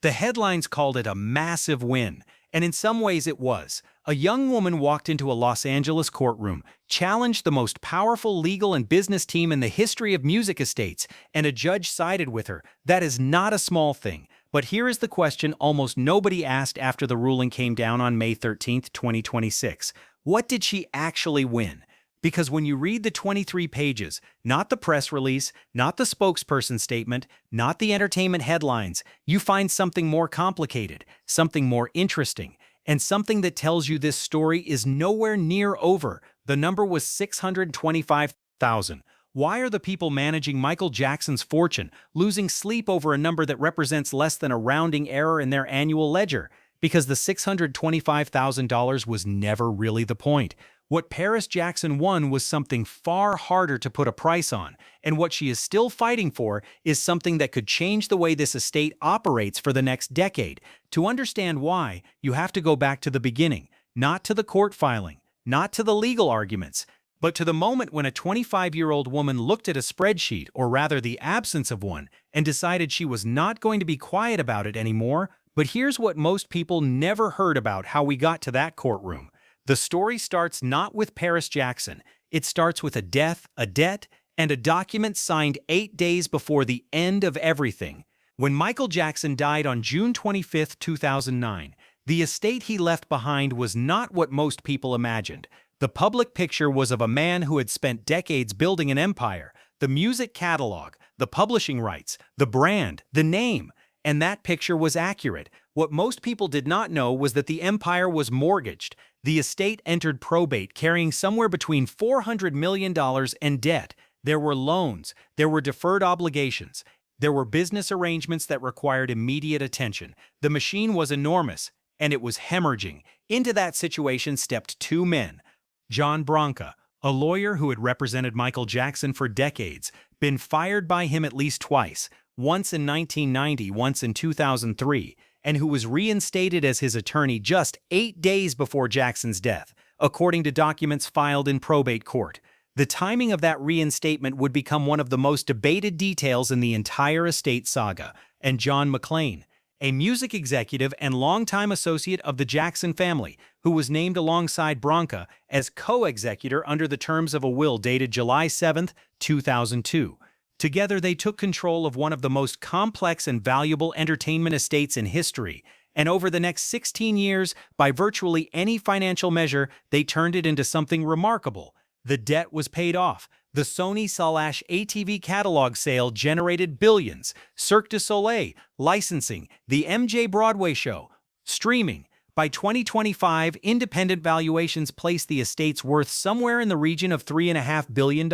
The headlines called it a massive win, and in some ways it was. A young woman walked into a Los Angeles courtroom, challenged the most powerful legal and business team in the history of music estates, and a judge sided with her. That is not a small thing. But here is the question almost nobody asked after the ruling came down on May 13, 2026. What did she actually win? Because when you read the 23 pages, not the press release, not the spokesperson statement, not the entertainment headlines, you find something more complicated, something more interesting, and something that tells you this story is nowhere near over. The number was 625,000. Why are the people managing Michael Jackson's fortune losing sleep over a number that represents less than a rounding error in their annual ledger? Because the $625,000 was never really the point. What Paris Jackson won was something far harder to put a price on, and what she is still fighting for is something that could change the way this estate operates for the next decade. To understand why, you have to go back to the beginning, not to the court filing, not to the legal arguments, but to the moment when a 25-year-old woman looked at a spreadsheet, or rather the absence of one, and decided she was not going to be quiet about it anymore. But here's what most people never heard about how we got to that courtroom. The story starts not with Paris Jackson. It starts with a death, a debt, and a document signed 8 days before the end of everything. When Michael Jackson died on June 25, 2009, the estate he left behind was not what most people imagined. The public picture was of a man who had spent decades building an empire, the music catalog, the publishing rights, the brand, the name. And that picture was accurate. What most people did not know was that the empire was mortgaged. The estate entered probate carrying somewhere between $400 million in debt. There were loans, there were deferred obligations, there were business arrangements that required immediate attention. The machine was enormous, and it was hemorrhaging. Into that situation stepped two men. John Branca, a lawyer who had represented Michael Jackson for decades, been fired by him at least twice, once in 1990, once in 2003, and who was reinstated as his attorney just 8 days before Jackson's death, according to documents filed in probate court. The timing of that reinstatement would become one of the most debated details in the entire estate saga. And John McClain, a music executive and longtime associate of the Jackson family, who was named alongside Branca as co-executor under the terms of a will dated July 7, 2002. Together, they took control of one of the most complex and valuable entertainment estates in history, and over the next 16 years, by virtually any financial measure, they turned it into something remarkable. The debt was paid off. The Sony/ATV catalog sale generated billions. Cirque du Soleil, licensing, the MJ Broadway show, streaming. By 2025, independent valuations placed the estate's worth somewhere in the region of $3.5 billion.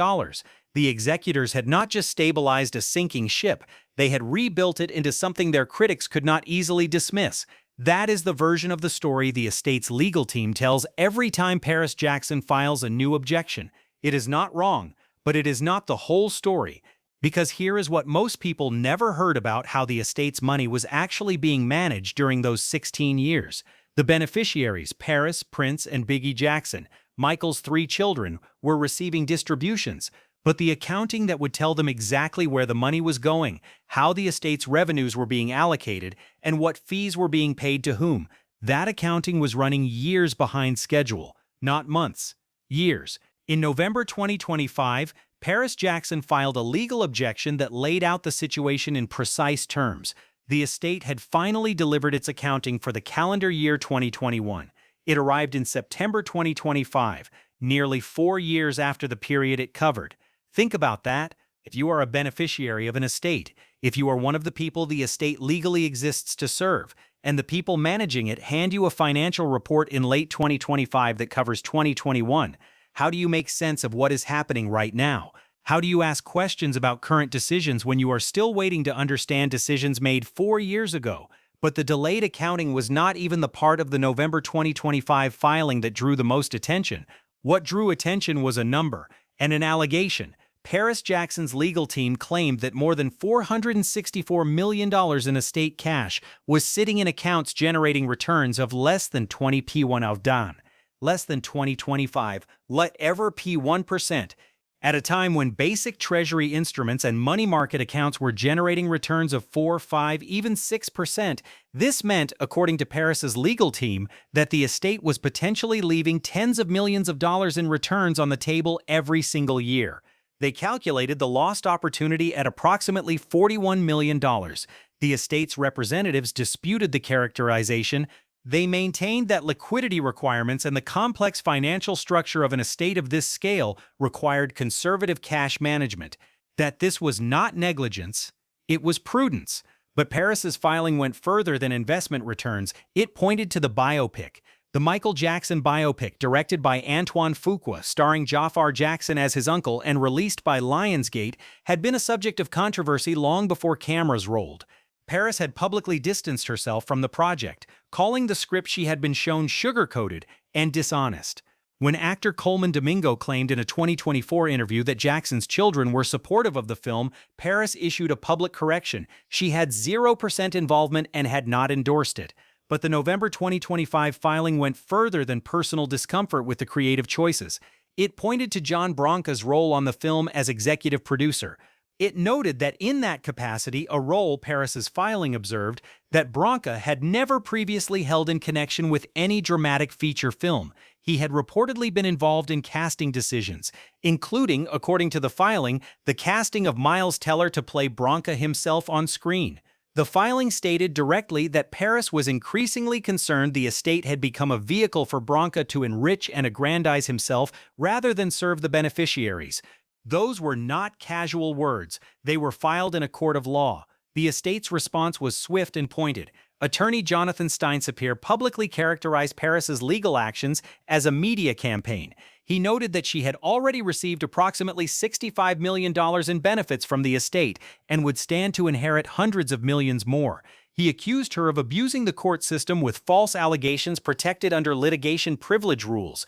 The executors had not just stabilized a sinking ship, they had rebuilt it into something their critics could not easily dismiss. That is the version of the story the estate's legal team tells every time Paris Jackson files a new objection. It is not wrong, but it is not the whole story. Because here is what most people never heard about how the estate's money was actually being managed during those 16 years. The beneficiaries, Paris, Prince, and Biggie Jackson, Michael's 3 children, were receiving distributions, but the accounting that would tell them exactly where the money was going, how the estate's revenues were being allocated, and what fees were being paid to whom, that accounting was running years behind schedule, not months, years. In November 2025, Paris Jackson filed a legal objection that laid out the situation in precise terms. The estate had finally delivered its accounting for the calendar year 2021. It arrived in September 2025, nearly 4 years after the period it covered. Think about that. If you are a beneficiary of an estate, if you are one of the people the estate legally exists to serve, and the people managing it hand you a financial report in late 2025 that covers 2021, how do you make sense of what is happening right now? How do you ask questions about current decisions when you are still waiting to understand decisions made 4 years ago? But the delayed accounting was not even the part of the November 2025 filing that drew the most attention. What drew attention was a number and an allegation. Paris Jackson's legal team claimed that more than $464 million in estate cash was sitting in accounts generating returns of less than 20p1 less than 2025, let ever p1%. At a time when basic treasury instruments and money market accounts were generating returns of 4, 5, even 6%, this meant, according to Paris's legal team, that the estate was potentially leaving tens of millions of dollars in returns on the table every single year. They calculated the lost opportunity at approximately $41 million. The estate's representatives disputed the characterization. They maintained that liquidity requirements and the complex financial structure of an estate of this scale required conservative cash management, that this was not negligence, it was prudence. But Paris's filing went further than investment returns. It pointed to the biopic. The Michael Jackson biopic, directed by Antoine Fuqua, starring Jafar Jackson as his uncle and released by Lionsgate, had been a subject of controversy long before cameras rolled. Paris had publicly distanced herself from the project, calling the script she had been shown sugar-coated and dishonest. When actor Coleman Domingo claimed in a 2024 interview that Jackson's children were supportive of the film, Paris issued a public correction. She had 0% involvement and had not endorsed it. But the November 2025 filing went further than personal discomfort with the creative choices. It pointed to John Branca's role on the film as executive producer. It noted that in that capacity, a role Paris's filing observed that Branca had never previously held in connection with any dramatic feature film. He had reportedly been involved in casting decisions, including, according to the filing, the casting of Miles Teller to play Branca himself on screen. The filing stated directly that Paris was increasingly concerned the estate had become a vehicle for Branca to enrich and aggrandize himself rather than serve the beneficiaries. Those were not casual words. They were filed in a court of law. The estate's response was swift and pointed. Attorney Jonathan Steinsapir publicly characterized Paris's legal actions as a media campaign. He noted that she had already received approximately $65 million in benefits from the estate and would stand to inherit hundreds of millions more. He accused her of abusing the court system with false allegations protected under litigation privilege rules.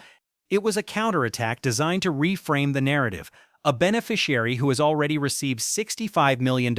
It was a counterattack designed to reframe the narrative. A beneficiary who has already received $65 million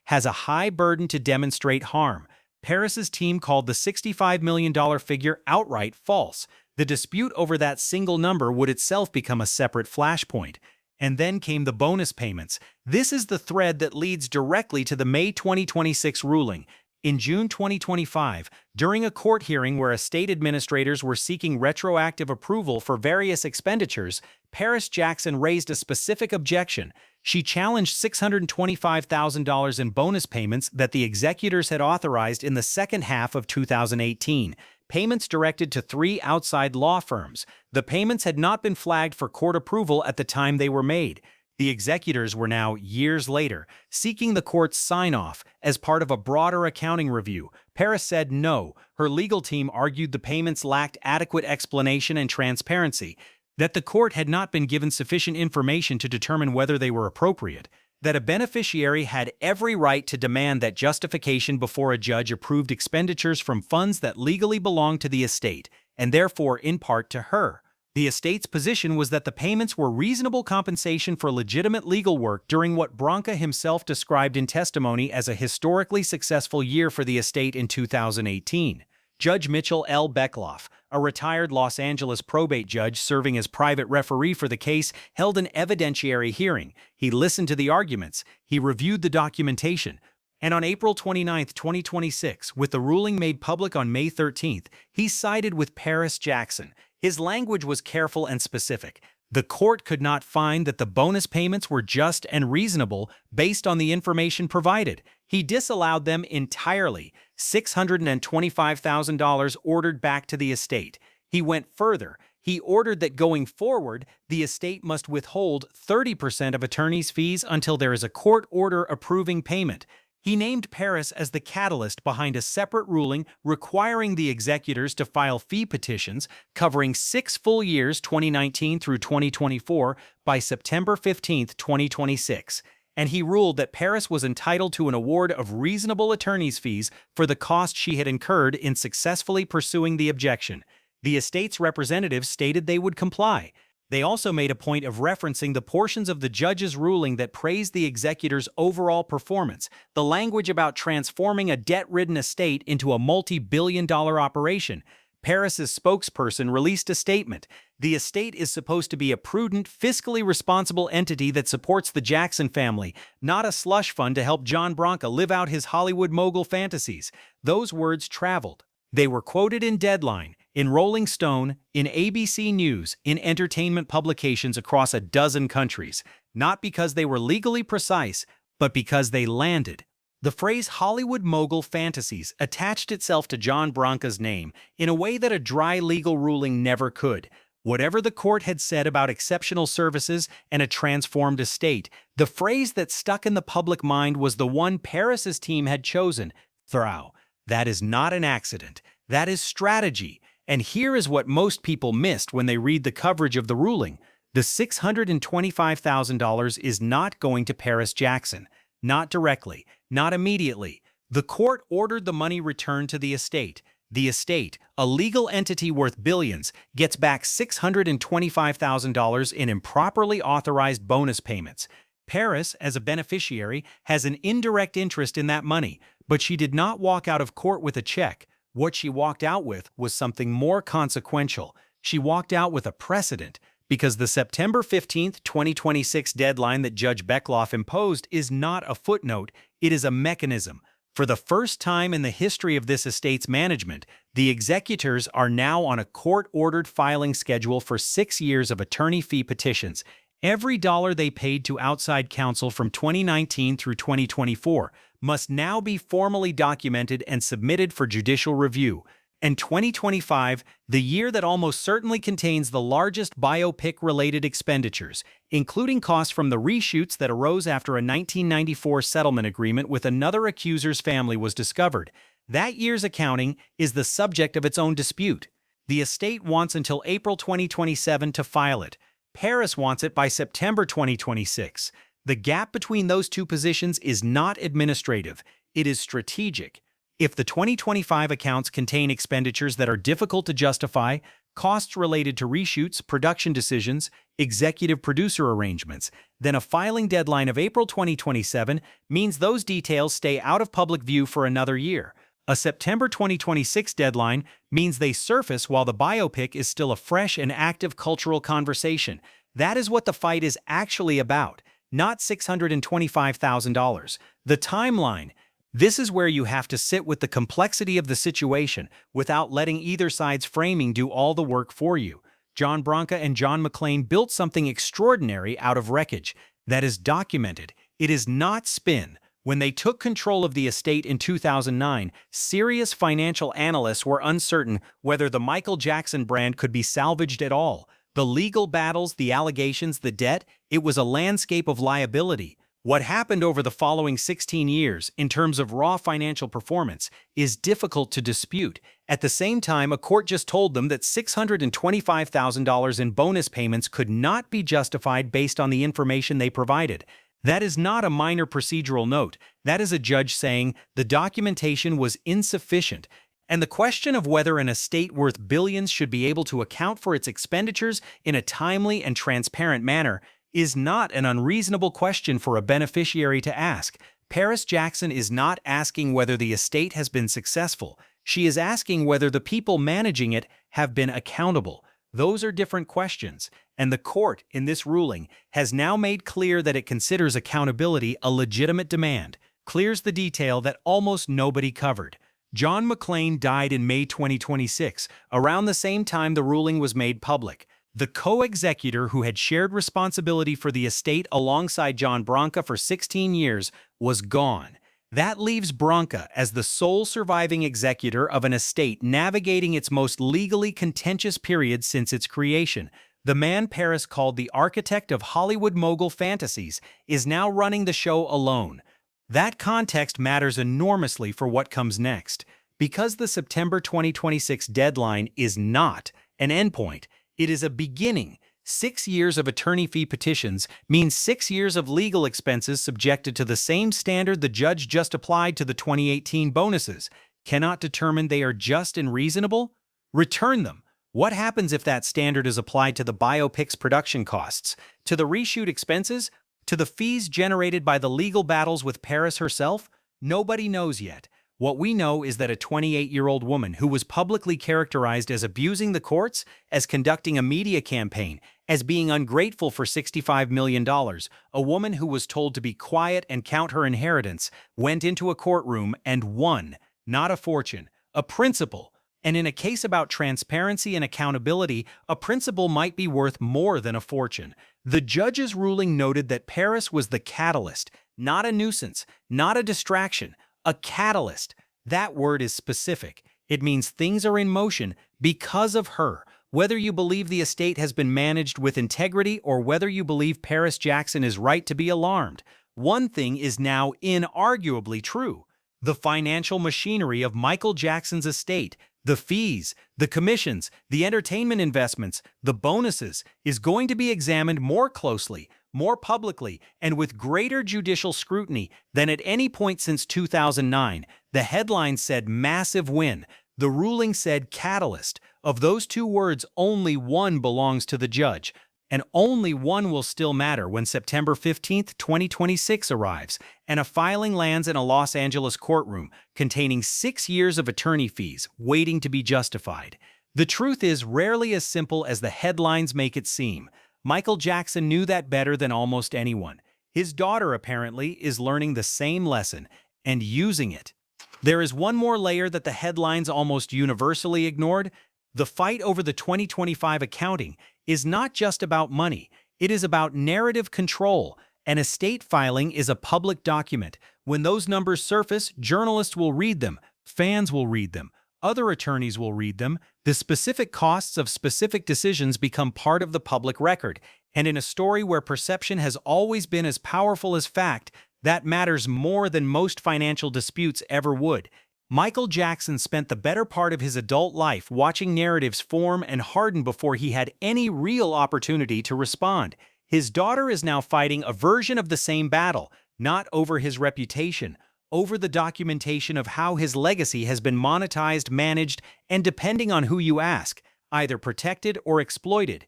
has a high burden to demonstrate harm. Paris's team called the $65 million figure outright false. The dispute over that single number would itself become a separate flashpoint. And then came the bonus payments. This is the thread that leads directly to the May 2026 ruling. In June 2025, during a court hearing where estate administrators were seeking retroactive approval for various expenditures, Paris Jackson raised a specific objection. She challenged $625,000 in bonus payments that the executors had authorized in the second half of 2018, payments directed to 3 outside law firms. The payments had not been flagged for court approval at the time they were made. The executors were now, years later, seeking the court's sign-off as part of a broader accounting review. Paris said no. Her legal team argued the payments lacked adequate explanation and transparency, that the court had not been given sufficient information to determine whether they were appropriate, that a beneficiary had every right to demand that justification before a judge approved expenditures from funds that legally belonged to the estate, and therefore in part to her. The estate's position was that the payments were reasonable compensation for legitimate legal work during what Branca himself described in testimony as a historically successful year for the estate in 2018. Judge Mitchell L. Beckloff, a retired Los Angeles probate judge serving as private referee for the case, held an evidentiary hearing. He listened to the arguments, he reviewed the documentation, and on April 29, 2026, with the ruling made public on May 13, he sided with Paris Jackson. His language was careful and specific. The court could not find that the bonus payments were just and reasonable based on the information provided. He disallowed them entirely. $625,000 ordered back to the estate. He went further. He ordered that going forward, the estate must withhold 30% of attorney's fees until there is a court order approving payment. He named Paris as the catalyst behind a separate ruling requiring the executors to file fee petitions covering 6 full years 2019 through 2024 by September 15, 2026. And he ruled that Paris was entitled to an award of reasonable attorney's fees for the cost she had incurred in successfully pursuing the objection. The estate's representatives stated they would comply. They also made a point of referencing the portions of the judge's ruling that praised the executor's overall performance, the language about transforming a debt-ridden estate into a multi-billion-dollar operation. Paris's spokesperson released a statement. The estate is supposed to be a prudent, fiscally responsible entity that supports the Jackson family, not a slush fund to help John Branca live out his Hollywood mogul fantasies. Those words traveled. They were quoted in Deadline, in Rolling Stone, in ABC News, in entertainment publications across a dozen countries, not because they were legally precise, but because they landed. The phrase Hollywood mogul fantasies attached itself to John Branca's name in a way that a dry legal ruling never could. Whatever the court had said about exceptional services and a transformed estate, the phrase that stuck in the public mind was the one Paris's team had chosen: thorough. That is not an accident. That is strategy. And here is what most people missed when they read the coverage of the ruling. The $625,000 is not going to Paris Jackson. Not directly, not immediately. The court ordered the money returned to the estate. The estate, a legal entity worth billions, gets back $625,000 in improperly authorized bonus payments. Paris, as a beneficiary, has an indirect interest in that money, but she did not walk out of court with a check. What she walked out with was something more consequential. She walked out with a precedent, because the September 15, 2026 deadline that Judge Beckloff imposed is not a footnote, it is a mechanism. For the first time in the history of this estate's management, the executors are now on a court-ordered filing schedule for 6 years of attorney fee petitions. Every dollar they paid to outside counsel from 2019 through 2024 must now be formally documented and submitted for judicial review. And 2025, the year that almost certainly contains the largest biopic-related expenditures, including costs from the reshoots that arose after a 1994 settlement agreement with another accuser's family was discovered. That year's accounting is the subject of its own dispute. The estate wants until April 2027 to file it. Paris wants it by September 2026. The gap between those two positions is not administrative, it is strategic. If the 2025 accounts contain expenditures that are difficult to justify, costs related to reshoots, production decisions, executive producer arrangements, then a filing deadline of April 2027 means those details stay out of public view for another year. A September 2026 deadline means they surface while the biopic is still a fresh and active cultural conversation. That is what the fight is actually about, not $625,000. The timeline. This is where you have to sit with the complexity of the situation without letting either side's framing do all the work for you. John Branca and John McClane built something extraordinary out of wreckage that is documented. It is not spin. When they took control of the estate in 2009, serious financial analysts were uncertain whether the Michael Jackson brand could be salvaged at all. The legal battles, the allegations, the debt, it was a landscape of liability. What happened over the following 16 years, in terms of raw financial performance, is difficult to dispute. At the same time, a court just told them that $625,000 in bonus payments could not be justified based on the information they provided. That is not a minor procedural note. That is a judge saying the documentation was insufficient. And the question of whether an estate worth billions should be able to account for its expenditures in a timely and transparent manner is not an unreasonable question for a beneficiary to ask. Paris Jackson is not asking whether the estate has been successful. She is asking whether the people managing it have been accountable. Those are different questions, and the court, in this ruling, has now made clear that it considers accountability a legitimate demand, clears the detail that almost nobody covered. John McClane died in May 2026, around the same time the ruling was made public. The co-executor who had shared responsibility for the estate alongside John Branca for 16 years was gone. That leaves Branca as the sole surviving executor of an estate navigating its most legally contentious period since its creation. The man Paris called the architect of Hollywood mogul fantasies is now running the show alone. That context matters enormously for what comes next. Because the September 2026 deadline is not an endpoint, it is a beginning. 6 years of attorney fee petitions means 6 years of legal expenses subjected to the same standard the judge just applied to the 2018 bonuses. Cannot determine they are just and reasonable? Return them. What happens if that standard is applied to the biopic's production costs, to the reshoot expenses, to the fees generated by the legal battles with Paris herself? Nobody knows yet. What we know is that a 28-year-old woman who was publicly characterized as abusing the courts, as conducting a media campaign, as being ungrateful for $65 million, a woman who was told to be quiet and count her inheritance, went into a courtroom and won, not a fortune, a principle. And in a case about transparency and accountability, a principle might be worth more than a fortune. The judge's ruling noted that Paris was the catalyst, not a nuisance, not a distraction, a catalyst. That word is specific. It means things are in motion because of her. Whether you believe the estate has been managed with integrity or whether you believe Paris Jackson is right to be alarmed, one thing is now inarguably true. The financial machinery of Michael Jackson's estate, the fees, the commissions, the entertainment investments, the bonuses, is going to be examined more closely, more publicly, and with greater judicial scrutiny than at any point since 2009. The headline said massive win. The ruling said catalyst. Of those two words, only one belongs to the judge, and only one will still matter when September 15, 2026 arrives, and a filing lands in a Los Angeles courtroom containing 6 years of attorney fees waiting to be justified. The truth is rarely as simple as the headlines make it seem. Michael Jackson knew that better than almost anyone. His daughter, apparently, is learning the same lesson and using it. There is one more layer that the headlines almost universally ignored. The fight over the 2025 accounting is not just about money. It is about narrative control. An estate filing is a public document. When those numbers surface, journalists will read them, fans will read them, other attorneys will read them. The specific costs of specific decisions become part of the public record. And in a story where perception has always been as powerful as fact, that matters more than most financial disputes ever would. Michael Jackson spent the better part of his adult life watching narratives form and harden before he had any real opportunity to respond. His daughter is now fighting a version of the same battle, not over his reputation, over the documentation of how his legacy has been monetized, managed, and depending on who you ask, either protected or exploited.